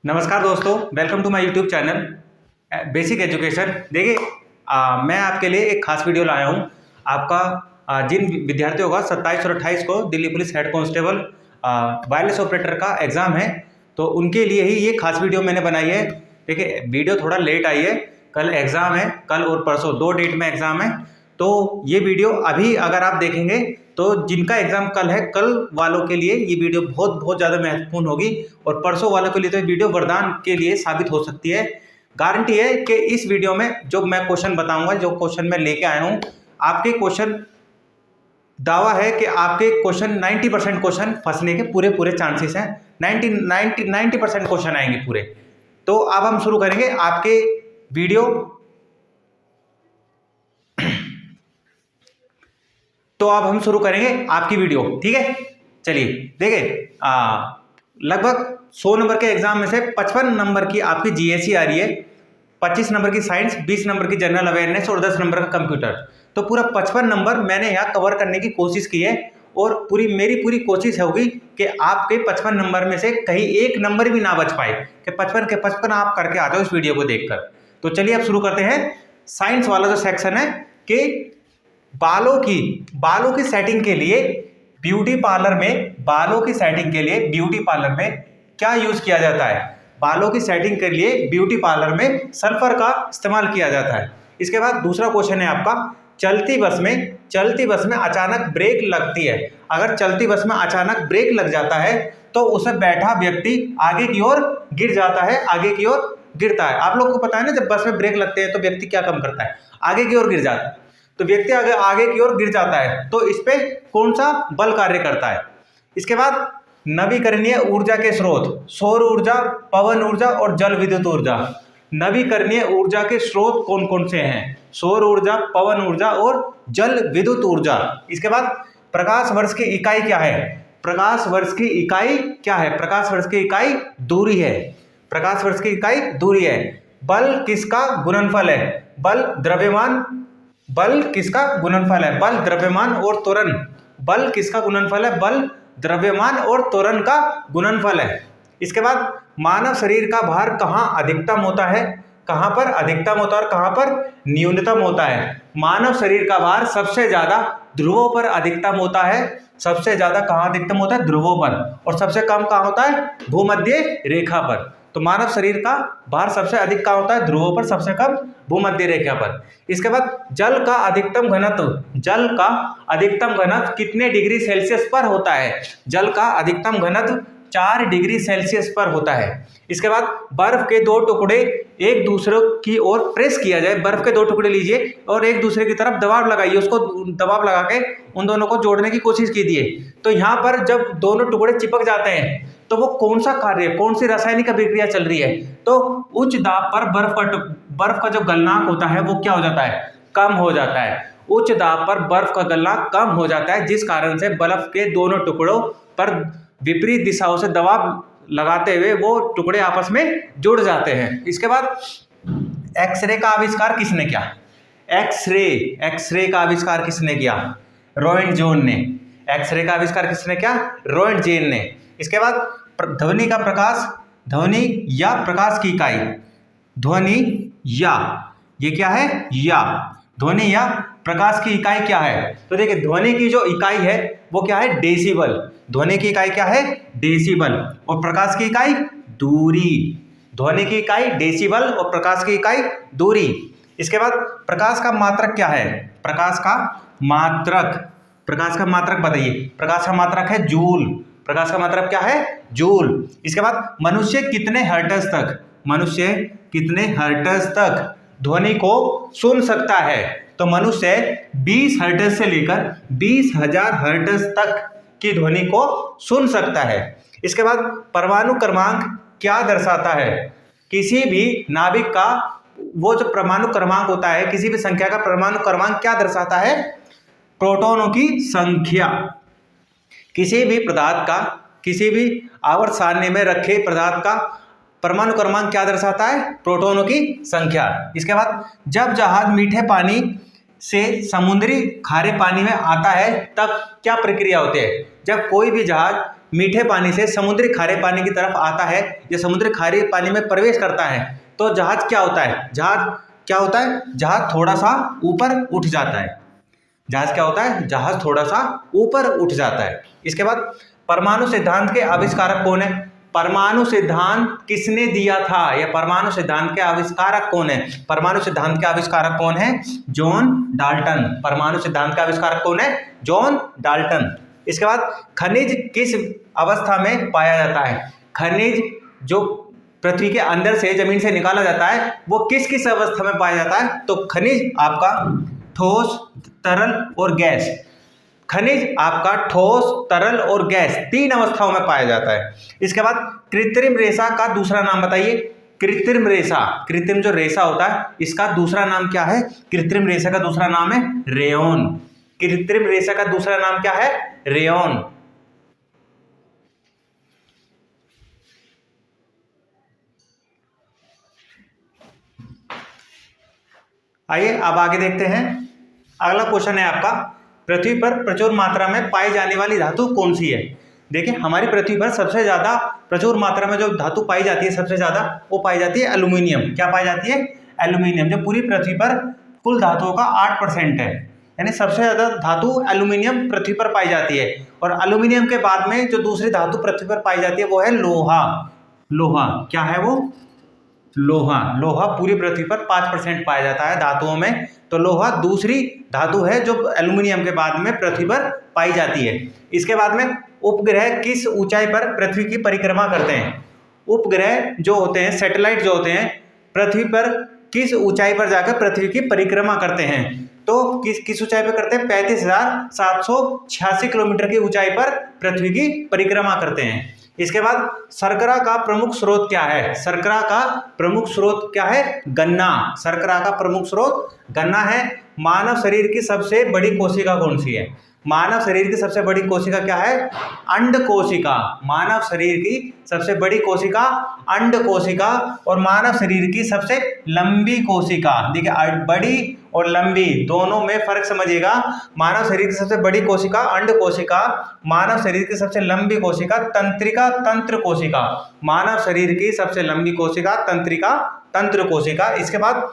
नमस्कार दोस्तों, welcome to my YouTube channel basic education. देखिए मैं आपके लिए एक खास वीडियो लाया हूँ। आपका जिन विद्यार्थियों का 27 और 28 को Delhi police head constable wireless operator का एग्ज़ाम है, तो उनके लिए ही ये खास वीडियो मैंने बनाई है। देखिए वीडियो थोड़ा लेट आई है, कल एग्ज़ाम है, कल और परसों 2 डेट में एग्ज़ाम है। तो ये वीडियो अभी अगर आप देखेंगे तो जिनका एग्ज़ाम कल है, कल वालों के लिए ये वीडियो बहुत ज़्यादा महत्वपूर्ण होगी, और परसों वालों के लिए तो ये वीडियो वरदान के लिए साबित हो सकती है। गारंटी है कि इस वीडियो में जो मैं क्वेश्चन बताऊंगा, जो क्वेश्चन मैं लेके आया हूँ, आपके क्वेश्चन दावा है कि आपके क्वेश्चन 90% क्वेश्चन फंसने के पूरे चांसेस हैं। 90% क्वेश्चन आएंगे पूरे। तो अब हम शुरू करेंगे आपके वीडियो। तो अब हम शुरू करेंगे आपकी वीडियो, ठीक है। चलिए देखिए, लगभग 100 नंबर के एग्जाम में से 55 नंबर की आपकी जीएसई आ रही है, 25 नंबर की साइंस, 20 नंबर की जनरल अवेयरनेस और 10 नंबर का कंप्यूटर। तो पूरा 55 नंबर मैंने यहाँ कवर करने की कोशिश की है, और मेरी पूरी कोशिश होगी कि आपके 55 नंबर में से कहीं एक नंबर भी ना बच पाए, कि 55 के 55 आप करके आ जाओ इस वीडियो को देखकर। तो चलिए अब शुरू करते हैं। साइंस वाला जो सेक्शन है कि बालों की सेटिंग के लिए ब्यूटी पार्लर में क्या यूज किया जाता है। बालों की सेटिंग के लिए ब्यूटी पार्लर में सल्फर का इस्तेमाल किया जाता है। इसके बाद दूसरा क्वेश्चन है आपका, चलती बस में अचानक ब्रेक लगती है। अगर चलती बस में अचानक ब्रेक लग जाता है तो उसे बैठा व्यक्ति आगे की ओर गिर जाता है, आगे की ओर गिरता है। आप लोग को पता है ना, जब बस में ब्रेक लगते हैं तो व्यक्ति क्या काम करता है, आगे की ओर गिर जाता है। तो व्यक्ति आगे की ओर गिर जाता है, तो इस पे कौन सा बल कार्य करता है। इसके बाद नवीकरणीय ऊर्जा के स्रोत, सौर ऊर्जा, पवन ऊर्जा और जल विद्युत ऊर्जा। नवीकरणीय ऊर्जा के स्रोत कौन कौन से हैं? सौर ऊर्जा, पवन ऊर्जा और जल विद्युत ऊर्जा। इसके बाद प्रकाश वर्ष की इकाई क्या है? प्रकाश वर्ष की इकाई क्या है? प्रकाश वर्ष की इकाई दूरी है। प्रकाश वर्ष की इकाई दूरी है। बल किसका गुणनफल है? बल किसका गुणनफल है? बल, द्रव्यमान और त्वरण। बल किसका गुणनफल है? बल, द्रव्यमान और त्वरण का गुणनफल है। इसके बाद मानव शरीर का भार कहाँ अधिकतम होता है? कहाँ पर अधिकतम होता है और कहाँ पर न्यूनतम होता है? मानव शरीर का भार सबसे ज्यादा ध्रुवों पर अधिकतम होता है। सबसे ज्यादा कहाँ अधिकतम होता है? ध्रुवों पर। और सबसे कम कहाँ होता है? भूमध्य रेखा पर। तो मानव शरीर का भार सबसे अधिक कहाँ होता है? ध्रुवों पर, सबसे कम भूमध्य रेखा पर। इसके बाद जल का अधिकतम घनत्व कितने डिग्री सेल्सियस पर होता है? जल का अधिकतम घनत्व 4 डिग्री सेल्सियस पर होता है। इसके बाद बर्फ के 2 टुकड़े एक दूसरे की ओर प्रेस किया जाए। बर्फ के 2 टुकड़े लीजिए और एक दूसरे की तरफ दबाव लगाइए, उसको दबाव लगा के उन दोनों को जोड़ने की कोशिश कीजिए। तो यहाँ पर जब दोनों टुकड़े चिपक जाते हैं तो वो कौन सा कार्य, कौन सी रासायनिक अभिक्रिया चल रही है? तो उच्च दाब पर बर्फ का जो गलनांक होता है वो क्या हो जाता है? कम हो जाता है। उच्च दाब पर बर्फ का गलनांक कम हो जाता है, जिस कारण से बर्फ के दोनों टुकड़ों पर विपरीत दिशाओं से दबाव लगाते हुए वो टुकड़े आपस में जुड़ जाते हैं। इसके बाद एक्सरे का आविष्कार किसने किया? एक्सरे का आविष्कार किसने किया? रोएंटजेन ने। एक्सरे का आविष्कार किसने किया? रोएंटजेन ने। इसके बाद ध्वनि का प्रकाश, ध्वनि या प्रकाश की इकाई, ध्वनि या, ये क्या है? या। ध्वनि या प्रकाश की इकाई क्या है? तो देखिए, ध्वनि की जो इकाई है वो क्या है? डेसिबल। ध्वनि की इकाई क्या है? डेसिबल। और प्रकाश की इकाई दूरी। ध्वनि की इकाई डेसिबल और प्रकाश की इकाई दूरी। इसके बाद प्रकाश का मात्रक क्या है? प्रकाश का मात्रक बताइए। प्रकाश का मात्रक है जूल। प्रकाश का मात्रक क्या है? जूल। इसके बाद मनुष्य कितने हर्ट्ज तक ध्वनि को सुन सकता है? तो मनुष्य 20 हर्ट्ज से लेकर 20,000 हर्ट्ज तक की ध्वनि को सुन सकता है। इसके बाद परमाणु क्रमांक क्या दर्शाता है? किसी भी नाभिक का वो जो परमाणु क्रमांक होता है, किसी भी संख्या का परमाणु क्रमांक क्या दर्शाता है? प्रोटॉनों की संख्या। किसी भी पदार्थ का, किसी भी आवर्त सारणी में रखे पदार्थ का परमाणु क्रमांक क्या दर्शाता है? प्रोटॉनों की संख्या। इसके बाद जब जहाज मीठे पानी से समुद्री खारे पानी में आता है तब क्या प्रक्रिया होती है? जब कोई भी जहाज मीठे पानी से समुद्री खारे पानी की तरफ आता है या समुद्री खारे पानी में प्रवेश करता है तो जहाज क्या होता है, जहाज थोड़ा सा ऊपर उठ जाता है। जहाज थोड़ा सा ऊपर उठ जाता है। इसके बाद परमाणु सिद्धांत के आविष्कारक कौन है? परमाणु सिद्धांत किसने दिया था या परमाणु सिद्धांत के आविष्कारक कौन है? परमाणु सिद्धांत के आविष्कारक कौन है? John Dalton. परमाणु सिद्धांत का आविष्कारक कौन है? John Dalton. इसके बाद खनिज किस अवस्था में पाया जाता है? खनिज जो पृथ्वी के अंदर से जमीन से निकाला जाता है वो किस किस अवस्था में पाया जाता है? तो खनिज आपका ठोस, तरल और गैस। खनिज आपका ठोस, तरल और गैस 3 अवस्थाओं में पाया जाता है। इसके बाद कृत्रिम रेशा का दूसरा नाम बताइए। कृत्रिम रेशा, कृत्रिम जो रेशा होता है इसका दूसरा नाम क्या है? कृत्रिम रेशा का दूसरा नाम है रेयॉन। कृत्रिम रेशा का दूसरा नाम क्या है? रेयॉन। आइए अब आगे देखते हैं। अगला क्वेश्चन है आपका, पृथ्वी पर प्रचुर मात्रा में पाई जाने वाली धातु कौन सी है? देखिए हमारी पृथ्वी पर सबसे ज़्यादा प्रचुर मात्रा में जो धातु पाई जाती है सबसे ज़्यादा वो पाई जाती है एल्यूमिनियम। क्या पाई जाती है? एल्यूमिनियम, जो पूरी पृथ्वी पर कुल धातुओं का 8% है। यानी सबसे ज़्यादा धातु एल्यूमिनियम पृथ्वी पर पाई जाती है। और एल्यूमिनियम के बाद में जो दूसरी धातु पृथ्वी पर पाई जाती है वो है लोहा। लोहा क्या है वो? लोहा पूरी पृथ्वी पर 5% पाया जाता है धातुओं में। तो लोहा दूसरी धातु है जो एल्यूमिनियम के बाद में पृथ्वी पर पाई जाती है। इसके बाद में उपग्रह किस ऊंचाई पर पृथ्वी की परिक्रमा करते हैं? उपग्रह जो होते हैं, सैटेलाइट जो होते हैं, पृथ्वी पर किस ऊंचाई पर जाकर पृथ्वी की परिक्रमा करते हैं? तो किस ऊंचाई पर करते हैं? 35,786 किलोमीटर की ऊंचाई पर पृथ्वी की परिक्रमा करते हैं। इसके बाद शर्करा का प्रमुख स्रोत क्या है? शर्करा का प्रमुख स्रोत क्या है? गन्ना। शर्करा का प्रमुख स्रोत गन्ना है। मानव शरीर की सबसे बड़ी कोशिका कौन सी है? मानव शरीर की सबसे बड़ी कोशिका क्या है? अंड कोशिका। मानव शरीर की सबसे बड़ी कोशिका अंड कोशिका और मानव शरीर की सबसे लंबी कोशिका। देखिए बड़ी और लंबी दोनों में फर्क समझिएगा। मानव शरीर की सबसे बड़ी कोशिका अंड कोशिका, मानव शरीर की सबसे लंबी कोशिका तंत्रिका तंत्र कोशिका। मानव शरीर की सबसे लंबी कोशिका तंत्रिका तंत्र कोशिका। इसके बाद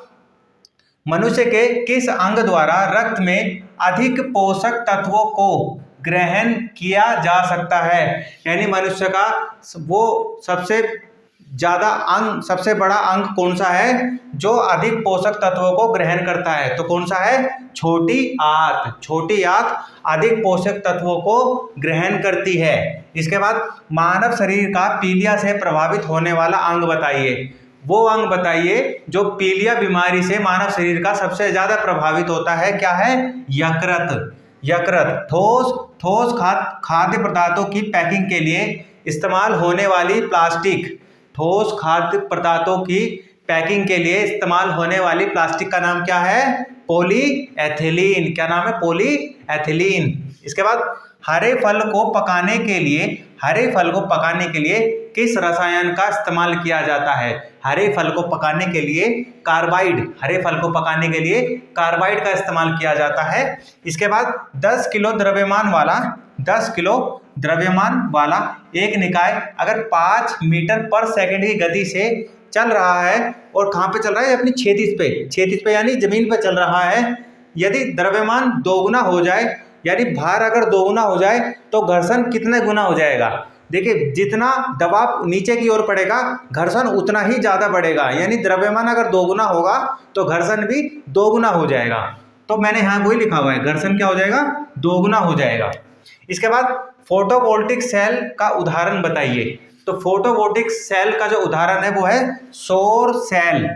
मनुष्य के किस अंग द्वारा रक्त में अधिक पोषक तत्वों को ग्रहण किया जा सकता है? यानी मनुष्य का वो सबसे ज्यादा अंग, सबसे बड़ा अंग कौन सा है जो अधिक पोषक तत्वों को ग्रहण करता है? तो कौन सा है? छोटी आंत। छोटी आंत अधिक पोषक तत्वों को ग्रहण करती है। इसके बाद मानव शरीर का पीलिया से प्रभावित होने वाला अंग बताइए। वो अंग बताइए जो पीलिया बीमारी से मानव शरीर का सबसे ज्यादा प्रभावित होता है। क्या है? यकृत। यकृत। ठोस खाद्य पदार्थों की पैकिंग के लिए इस्तेमाल होने वाली प्लास्टिक। ठोस खाद्य पदार्थों की पैकिंग के लिए इस्तेमाल होने वाली प्लास्टिक का नाम क्या है? पॉलीएथिलीन। क्या नाम है? पॉलीएथिलीन। इसके बाद हरे फल को पकाने के लिए किस रसायन का इस्तेमाल किया जाता है? हरे फल को पकाने के लिए कार्बाइड। हरे फल को पकाने के लिए कार्बाइड का इस्तेमाल किया जाता है। इसके बाद 10 किलो द्रव्यमान वाला एक निकाय अगर 5 मीटर पर सेकंड की गति से चल रहा है और कहाँ पे चल रहा है? अपनी क्षैतिज पे यानी जमीन पे चल रहा है। यदि द्रव्यमान दोगुना हो जाए यानी भार अगर दोगुना हो जाए तो घर्षण कितने गुना हो जाएगा? देखिए जितना दबाव नीचे की ओर पड़ेगा घर्षण उतना ही ज़्यादा बढ़ेगा। यानी द्रव्यमान अगर दोगुना होगा तो घर्षण भी दोगुना हो जाएगा। तो मैंने यहाँ वही लिखा हुआ है, घर्षण क्या हो जाएगा? दोगुना हो जाएगा। इसके बाद फोटोवोल्टिक सेल का उदाहरण बताइए। तो फोटोवोल्टिक सेल का जो उदाहरण है वो है सौर सेल।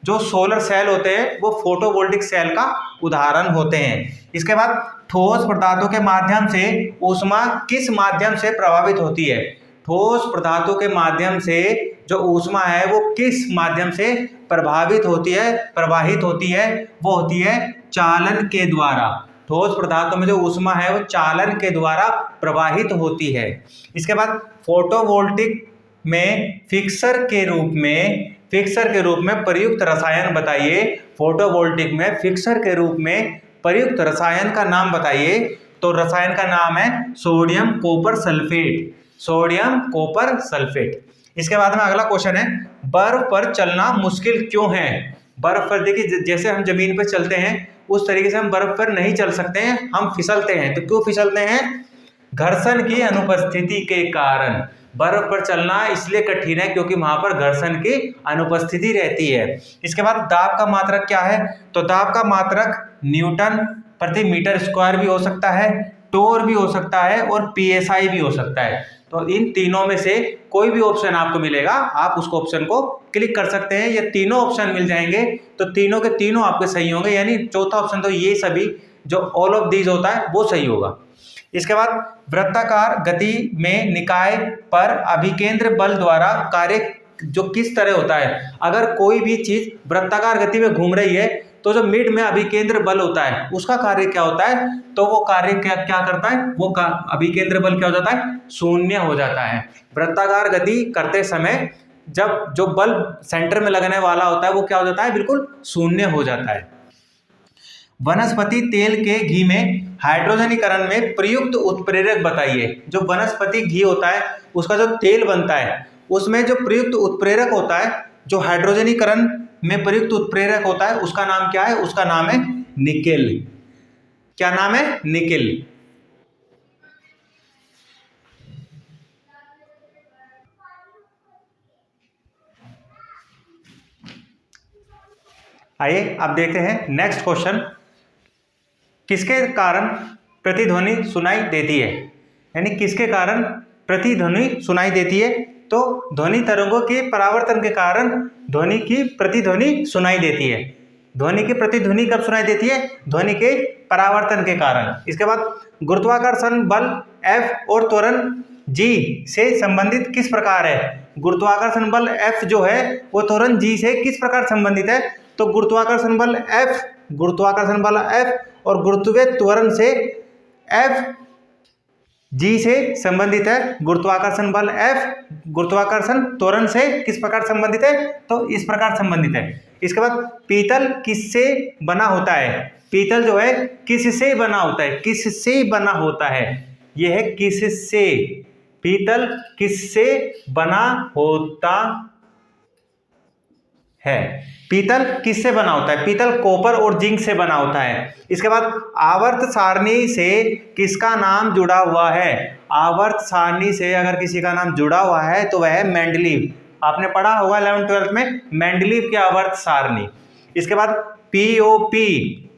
जो सोलर सेल होते हैं वो फोटोवोल्टिक सेल का उदाहरण होते हैं। इसके बाद ठोस पदार्थों के माध्यम से ऊष्मा किस माध्यम से प्रभावित होती है? ठोस पदार्थों के माध्यम से जो ऊष्मा है वो किस माध्यम से प्रवाहित होती है? वो होती है चालन के द्वारा। ठोस पदार्थों में जो ऊष्मा है वो चालन के द्वारा प्रवाहित होती है। इसके बाद फोटोवोल्टिक में फिक्सर के रूप में प्रयुक्त रसायन बताइए। फोटोवोल्टिक में फिक्सर के रूप में प्रयुक्त रसायन का नाम बताइए। तो रसायन का नाम है sodium copper sulphate. Sodium copper sulphate. इसके बाद में अगला क्वेश्चन है, बर्फ पर चलना मुश्किल क्यों है? बर्फ पर देखिए, जैसे हम जमीन पर चलते हैं उस तरीके से हम बर्फ पर नहीं चल सकते हैं, हम फिसलते हैं। तो क्यों फिसलते हैं? घर्षण की अनुपस्थिति के कारण। बर्फ पर चलना इसलिए कठिन है क्योंकि वहां पर घर्षण की अनुपस्थिति रहती है। इसके बाद दाब का मात्रक क्या है? तो दाब का मात्रक न्यूटन प्रति मीटर स्क्वायर भी हो सकता है, टोर भी हो सकता है और पीएसआई भी हो सकता है। तो इन तीनों में से कोई भी ऑप्शन आपको मिलेगा, आप उसको ऑप्शन को क्लिक कर सकते हैं। ये तीनों ऑप्शन मिल जाएंगे तो तीनों के तीनों आपके सही होंगे, यानी चौथा ऑप्शन तो ये सभी जो ऑल ऑफ दीज होता है वो सही होगा। इसके बाद वृत्ताकार गति में निकाय पर अभिकेंद्र बल द्वारा कार्य जो किस तरह होता है? अगर कोई भी चीज वृत्ताकार गति में घूम रही है तो जो मिड में अभिकेंद्र बल होता है उसका कार्य क्या होता है? तो वो कार्य क्या करता है? वो अभिकेंद्र बल क्या हो जाता है? शून्य हो जाता है। वृत्ताकार गति करते समय जब जो बल सेंटर में लगने वाला होता है वो क्या हो जाता है? बिल्कुल शून्य हो जाता है। वनस्पति तेल के घी में हाइड्रोजनीकरण में प्रयुक्त उत्प्रेरक बताइए। जो वनस्पति घी होता है उसका जो तेल बनता है उसमें जो प्रयुक्त उत्प्रेरक होता है, जो हाइड्रोजनीकरण में प्रयुक्त उत्प्रेरक होता है, उसका नाम क्या है? उसका नाम है निकेल। क्या नाम है? निकेल। आइए अब देखते हैं नेक्स्ट क्वेश्चन। किसके कारण प्रतिध्वनि सुनाई देती है? यानी किसके कारण प्रतिध्वनि सुनाई देती है? तो ध्वनि तरंगों के परावर्तन के कारण ध्वनि की प्रतिध्वनि सुनाई देती है। ध्वनि की प्रतिध्वनि कब सुनाई देती है? ध्वनि के परावर्तन के कारण। इसके बाद गुरुत्वाकर्षण बल F और त्वरण G से संबंधित किस प्रकार है? गुरुत्वाकर्षण बल F जो है वो त्वरण G से किस प्रकार संबंधित है? तो गुरुत्वाकर्षण बल F और गुरुत्वीय त्वरण से F G से संबंधित है। गुरुत्वाकर्षण बल F गुरुत्वाकर्षण त्वरण से किस प्रकार संबंधित है? तो इस प्रकार संबंधित है। इसके बाद पीतल किससे बना होता है? पीतल जो है किससे बना होता है? किससे बना होता है? यह है किससे। पीतल किससे बना होता है? पीतल किससे बना होता है? पीतल कॉपर और जिंक से बना होता है। इसके बाद आवर्त सारणी से किसका नाम जुड़ा हुआ है? आवर्त सारणी से अगर किसी का नाम जुड़ा हुआ है तो वह है मेंडलीव। आपने पढ़ा होगा 11th-12th में मेंडलीव की आवर्त सारणी। इसके बाद पीओपी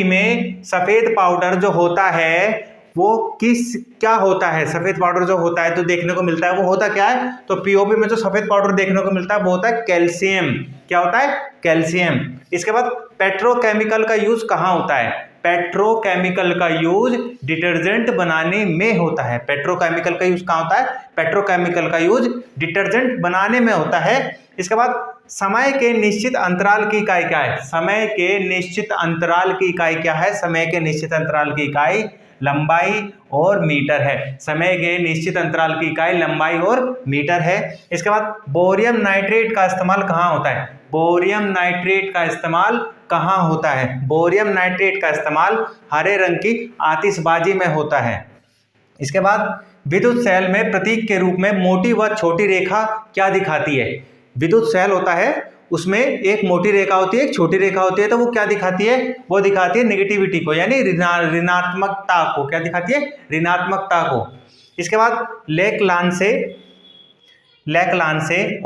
में सफेद पाउडर जो होता है वो क्या होता है? सफेद पाउडर जो होता है तो देखने को मिलता है वो होता क्या है? तो पीओपी में जो सफेद पाउडर देखने को मिलता है वो होता है कैल्शियम। क्या होता है? कैल्शियम। इसके बाद पेट्रोकेमिकल का यूज कहाँ होता है? पेट्रोकेमिकल का यूज डिटर्जेंट बनाने में होता है। पेट्रोकेमिकल का यूज कहाँ होता है? पेट्रोकेमिकल का यूज डिटर्जेंट बनाने में होता है। इसके बाद समय के निश्चित अंतराल की इकाई क्या है? समय के निश्चित अंतराल की इकाई क्या है? समय के निश्चित अंतराल की इकाई लंबाई और मीटर है। समय के निश्चित अंतराल की इकाई लंबाई और मीटर है। इसके बाद बोरियम नाइट्रेट का इस्तेमाल कहाँ होता है? बोरियम नाइट्रेट का इस्तेमाल कहाँ होता है? बोरियम नाइट्रेट का इस्तेमाल हरे रंग की आतिशबाजी में होता है। इसके बाद विद्युत सेल में प्रतीक के रूप में मोटी व छोटी रेखा क्या दिखाती है? विद्युत सेल होता है उसमें एक मोटी रेखा होती है, एक छोटी रेखा होती है, तो वो क्या दिखाती है? वो दिखाती है नेगेटिविटी को, यानी ऋणात्मकता को। क्या दिखाती है? ऋणात्मकता को। इसके बाद लेक-लांसे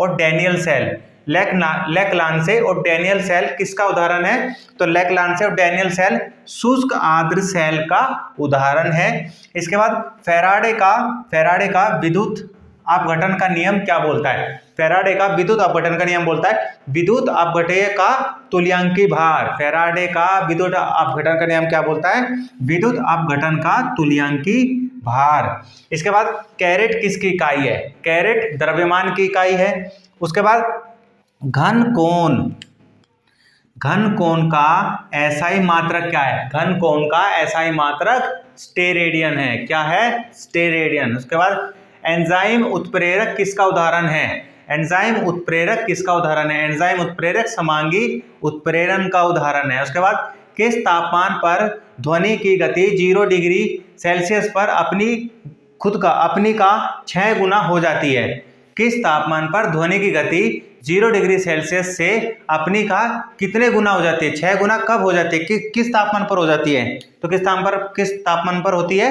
और डैनियल सेल। लेक-लांसे और डैनियल सेल किसका उदाहरण है? तो लेक-लांसे और डैनियल सेल शुष्क आर्द्र सेल का उदाहरण है। इसके बाद फैराडे का विद्युत अपघटन का नियम क्या बोलता है? फैराडे का विद्युत अपघटन का नियम बोलता है विद्युत अपघटय का तुल्यांकी भार। फैराडे का विद्युत अपघटन का नियम क्या बोलता है? विद्युत अपघटन का तुल्यांकी भार। इसके बाद कैरेट किसकी इकाई है? कैरेट द्रव्यमान की इकाई है। उसके बाद घन कोण का एसआई मात्रक क्या है? घन कोण का एसआई मात्रक स्टेरेडियन है। क्या है? स्टेरेडियन। उसके बाद एंजाइम उत्प्रेरक किसका उदाहरण है? एंजाइम उत्प्रेरक किसका उदाहरण है? एंजाइम उत्प्रेरक समांगी उत्प्रेरण का उदाहरण है। उसके बाद किस तापमान पर ध्वनि की गति 0 डिग्री सेल्सियस पर अपनी खुद का अपनी का 6 गुना हो जाती है। किस तापमान पर ध्वनि की गति 0 डिग्री सेल्सियस से अपनी का कितने गुना हो जाती है? 6 गुना कब हो जाती है? किस तापमान पर हो जाती है? तो किस तापमान पर होती है?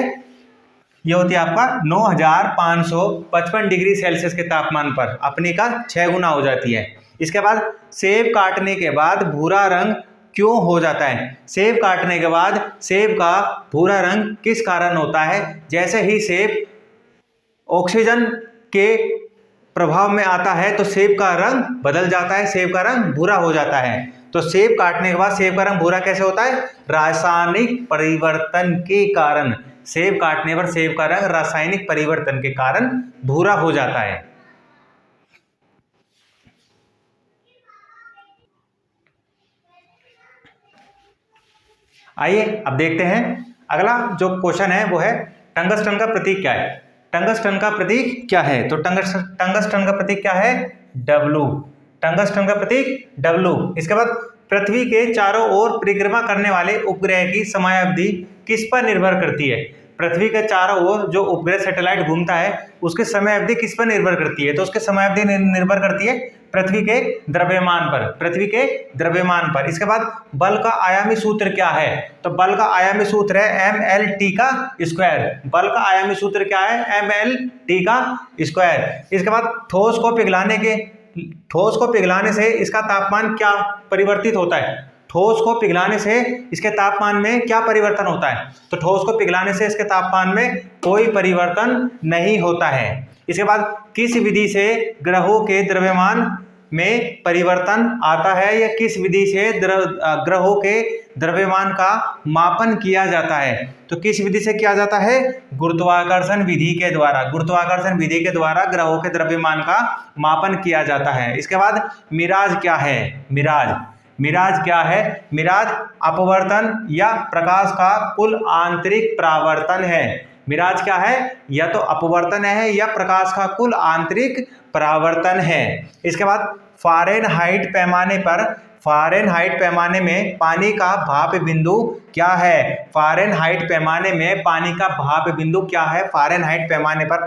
ये होती है आपका 9555 डिग्री सेल्सियस के तापमान पर अपनी का 6 गुना हो जाती है। इसके बाद सेब काटने के बाद भूरा रंग क्यों हो जाता है? सेब काटने के बाद सेब का भूरा रंग किस कारण होता है? जैसे ही सेब ऑक्सीजन के प्रभाव में आता है तो सेब का रंग बदल जाता है, सेब का रंग भूरा हो जाता है। तो सेब काटने के बाद सेब का रंग भूरा कैसे होता है? रासायनिक परिवर्तन के कारण। सेब काटने पर सेब का रंग रासायनिक परिवर्तन के कारण भूरा हो जाता है। आइए अब देखते हैं अगला जो क्वेश्चन है वो है टंगस्टन का प्रतीक क्या है? टंगस्टन का प्रतीक क्या है? तो टंगस्टन का प्रतीक क्या है? W। टंगस्टन का प्रतीक W। इसके बाद पृथ्वी के चारों ओर परिक्रमा करने वाले उपग्रह की समयावधि किस पर निर्भर करती है? पृथ्वी के चारों ओर जो उपग्रह सैटेलाइट घूमता है उसकी समयावधि किस पर निर्भर करती है? तो उसकी समयावधि निर्भर करती है पृथ्वी के द्रव्यमान पर, पृथ्वी के द्रव्यमान पर। इसके बाद बल का आयामी सूत्र क्या है? तो बल का आयामी सूत्र है mLT का स्क्वायर। बल का आयामी सूत्र क्या है? mLT का स्क्वायर। इसके बाद ठोस को पिघलाने से इसका तापमान क्या परिवर्तित होता है? ठोस को पिघलाने से इसके तापमान में क्या परिवर्तन होता है? तो ठोस को पिघलाने से इसके तापमान में कोई परिवर्तन नहीं होता है। इसके बाद किस विधि से ग्रहों के द्रव्यमान में परिवर्तन आता है या किस विधि से ग्रहों के द्रव्यमान का मापन किया जाता है? तो किस विधि से किया जाता है? गुरुत्वाकर्षण विधि के द्वारा। गुरुत्वाकर्षण विधि के द्वारा ग्रहों के द्रव्यमान का मापन किया जाता है। इसके बाद मिराज क्या है? मिराज क्या है? मिराज अपवर्तन या प्रकाश का कुल आंतरिक परावर्तन है। मिराज क्या है? या तो अपवर्तन है या प्रकाश का कुल आंतरिक परावर्तन है। इसके बाद फ़ारेनहाइट पैमाने में पानी का भाप बिंदु क्या है? फ़ारेनहाइट पैमाने में पानी का भाप बिंदु क्या है? फ़ारेनहाइट पैमाने पर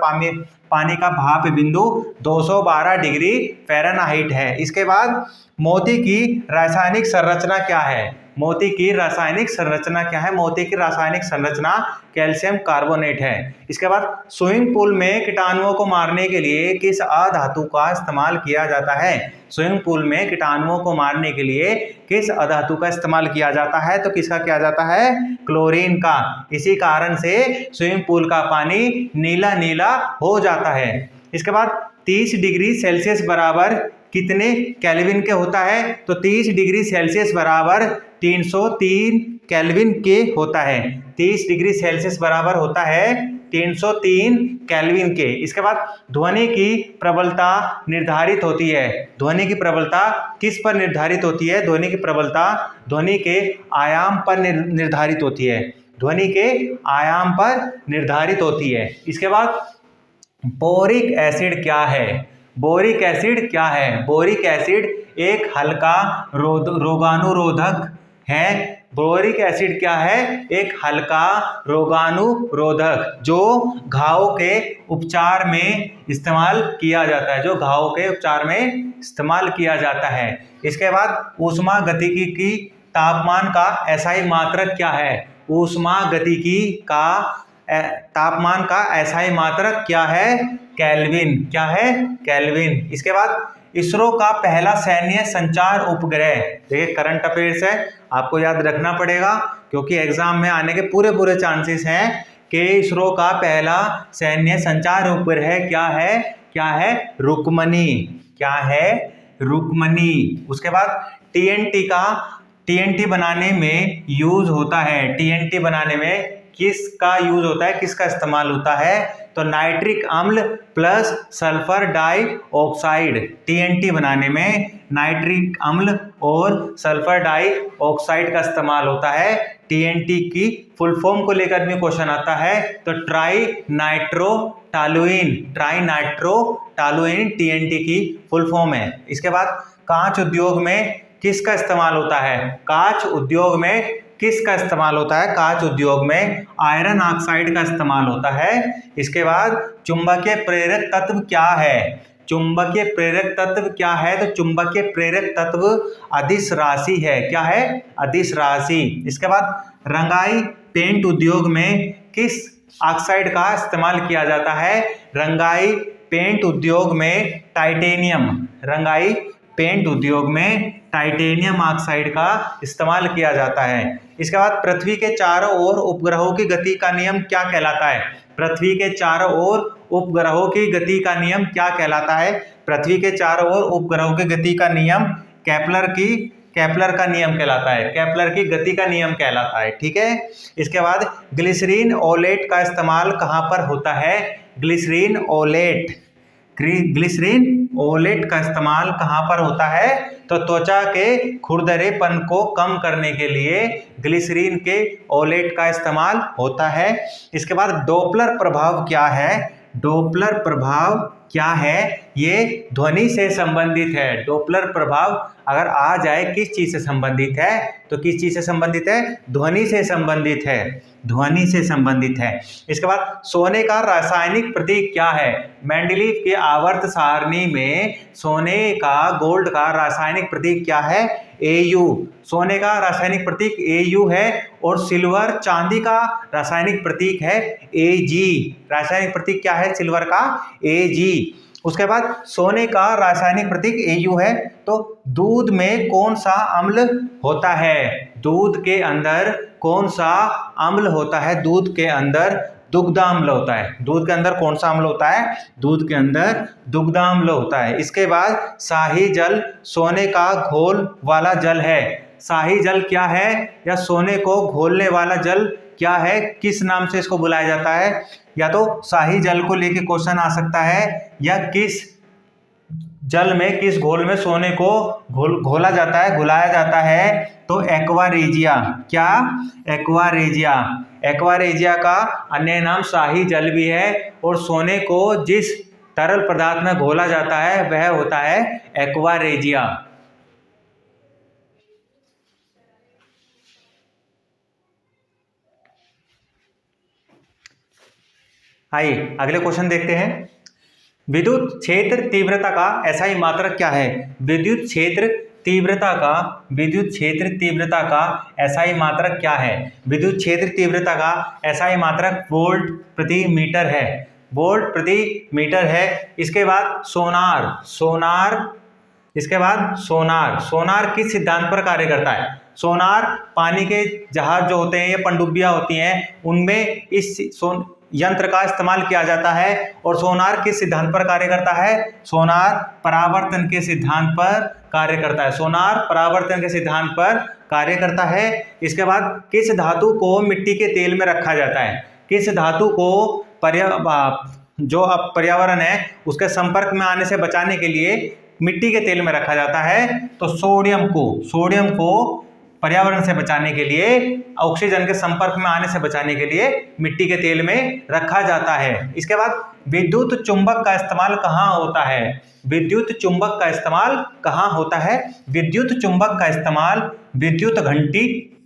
पानी का भाप बिंदु 212 डिग्री फ़ारेनहाइट है। इसके बाद मोती की रासायनिक संरचना क्या है? मोती की रासायनिक संरचना क्या है? मोती की रासायनिक संरचना कैल्शियम कार्बोनेट है। इसके बाद स्विमिंग पूल में कीटाणुओं को मारने के लिए किस अधातु का इस्तेमाल किया जाता है? स्विमिंग पूल में कीटाणुओं को मारने के लिए किस अधातु का इस्तेमाल किया जाता है? तो किसका किया जाता है? क्लोरीन का। इसी कारण से स्विमिंग पूल का पानी नीला नीला हो जाता है। इसके बाद 30 डिग्री सेल्सियस बराबर कितने केल्विन के होता है? तो 30 डिग्री सेल्सियस बराबर 303 केल्विन के होता है। 30 डिग्री सेल्सियस बराबर होता है 303 केल्विन के। इसके बाद ध्वनि की प्रबलता निर्धारित होती है। ध्वनि की प्रबलता किस पर निर्धारित होती है? ध्वनि की प्रबलता ध्वनि के आयाम पर निर्धारित होती है। ध्वनि के आयाम पर निर्धारित होती है। इसके बाद बोरिक एसिड क्या है? बोरिक एसिड क्या है? बोरिक एसिड एक हल्का रोगाणुरोधक है। बोरिक एसिड क्या है? एक हल्का रोगाणुरोधक जो घावों के उपचार में इस्तेमाल किया जाता है, जो घावों के उपचार में इस्तेमाल किया जाता है। इसके बाद ऊष्मागतिकी की तापमान का एसआई मात्रक क्या है? ऊष्मागतिकी का तापमान का एसआई मात्रक क्या है? केल्विन। क्या है? केल्विन। इसके बाद इसरो का पहला सैन्य संचार उपग्रह, देखिए करंट अफेयर्स है, आपको याद रखना पड़ेगा क्योंकि एग्जाम में आने के पूरे चांसेस हैं कि इसरो का पहला सैन्य संचार उपग्रह क्या है? क्या है? रुक्मणी। क्या है? रुक्मणी। उसके बाद टीएनटी बनाने में यूज होता है। टीएनटी बनाने में किसका यूज होता है? किसका इस्तेमाल होता है? तो नाइट्रिक अम्ल प्लस सल्फर डाइऑक्साइड। टीएनटी बनाने में नाइट्रिक अम्ल और सल्फर डाइऑक्साइड का इस्तेमाल होता है। टीएनटी की फुल फॉर्म को लेकर भी क्वेश्चन आता है तो ट्राई नाइट्रोटॉलुइन। ट्राई नाइट्रोटॉलुइन टीएनटी की फुल फॉर्म है। इसके बाद कांच उद्योग में किसका इस्तेमाल होता है? कांच उद्योग में किसका इस्तेमाल होता है? कांच उद्योग में आयरन ऑक्साइड का इस्तेमाल होता है। इसके बाद चुंबकीय प्रेरक तत्व क्या है? चुंबकीय प्रेरक तत्व क्या है? तो चुंबकीय प्रेरक तत्व अदिश राशि है। क्या है? अदिश राशि। इसके बाद रंगाई पेंट उद्योग में किस ऑक्साइड का इस्तेमाल किया जाता है? रंगाई पेंट उद्योग में टाइटेनियम, रंगाई पेंट उद्योग में टाइटेनियम ऑक्साइड का इस्तेमाल किया जाता है। इसके बाद पृथ्वी के चारों ओर उपग्रहों की गति का नियम क्या कहलाता है? पृथ्वी के चारों ओर उपग्रहों की गति का नियम क्या कहलाता है? पृथ्वी के चारों ओर उपग्रहों की गति का नियम केपलर का नियम कहलाता है। केपलर की गति का नियम कहलाता है। ठीक है। इसके बाद ग्लिसरीन ओलेट का इस्तेमाल कहाँ पर होता है? ग्लिसरीन ओलेट का इस्तेमाल कहाँ पर होता है? तो त्वचा के खुरदरेपन को कम करने के लिए ग्लिसरीन के ओलेट का इस्तेमाल होता है। इसके बाद डोपलर प्रभाव क्या है? डोपलर प्रभाव क्या है? ये ध्वनि से संबंधित है। डोपलर प्रभाव अगर आ जाए किस चीज से संबंधित है? तो किस चीज से संबंधित है? ध्वनि से संबंधित है। ध्वनि से संबंधित है। इसके बाद सोने का रासायनिक प्रतीक क्या है? मेंडलीव के आवर्त सारणी में सोने का, गोल्ड का रासायनिक प्रतीक क्या है? Au। सोने का रासायनिक प्रतीक Au है और सिल्वर, चांदी का रासायनिक प्रतीक है Ag। रासायनिक प्रतीक क्या है सिल्वर का? Ag। उसके बाद सोने का रासायनिक प्रतीक Au है। तो दूध में कौन सा अम्ल होता है? दूध के अंदर कौन सा अम्ल होता है? दूध के अंदर दुग्धाम्ल होता है। दूध के अंदर कौन सा अम्ल होता है? दूध के अंदर दुग्धाम्ल होता है। इसके बाद शाही जल सोने का घोल वाला जल है। शाही जल क्या है? या सोने को घोलने वाला जल क्या है? किस नाम से इसको बुलाया जाता है? या तो शाही जल को लेके क्वेश्चन आ सकता है, या किस जल में, किस घोल में सोने को घोला जाता है, घुलाया जाता है? तो एक्वारेजिया। क्या? एक्वारेजिया। एक्वारेजिया का अन्य नाम शाही जल भी है और सोने को जिस तरल पदार्थ में घोला जाता है वह होता है एक्वारेजिया। आइए अगले क्वेश्चन देखते हैं। विद्युत क्षेत्र तीव्रता का एसआई मात्रक क्या है? विद्युत क्षेत्र तीव्रता का एसआई मात्रक क्या है? विद्युत क्षेत्र तीव्रता का एसआई मात्रक वोल्ट प्रति मीटर है। वोल्ट प्रति मीटर है। इसके बाद सोनार किस सिद्धांत पर कार्य करता है? सोनार पानी के जहाज जो होते हैं, ये पनडुब्बियां होती हैं, उनमें इस यंत्र का इस्तेमाल किया जाता है। और सोनार किस सिद्धांत पर कार्य करता है? सोनार परावर्तन के सिद्धांत पर कार्य करता है। सोनार परावर्तन के सिद्धांत पर कार्य करता है। इसके बाद किस धातु को मिट्टी के तेल में रखा जाता है? किस धातु को जो अब पर्यावरण है उसके संपर्क में आने से बचाने के लिए मिट्टी के तेल में रखा जाता है? तो सोडियम को पर्यावरण से बचाने के लिए, ऑक्सीजन के संपर्क में आने से बचाने के लिए मिट्टी के तेल में रखा जाता है। इसके बाद विद्युत चुंबक का इस्तेमाल कहाँ होता है? विद्युत चुंबक का इस्तेमाल कहाँ होता है? विद्युत चुंबक का इस्तेमाल विद्युत घंटी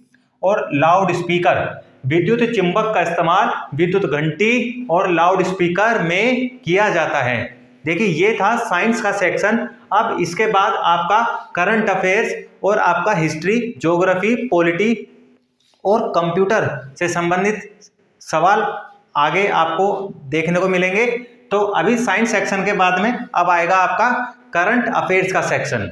और लाउड स्पीकर, विद्युत चुंबक का इस्तेमाल विद्युत घंटी और लाउड स्पीकर में किया जाता है। देखिए ये था साइंस का सेक्शन। अब इसके बाद आपका करंट अफेयर्स और आपका हिस्ट्री, ज्योग्राफी, पॉलिटी और कंप्यूटर से संबंधित सवाल आगे आपको देखने को मिलेंगे। तो अभी साइंस सेक्शन के बाद में अब आएगा आपका करंट अफेयर्स का सेक्शन।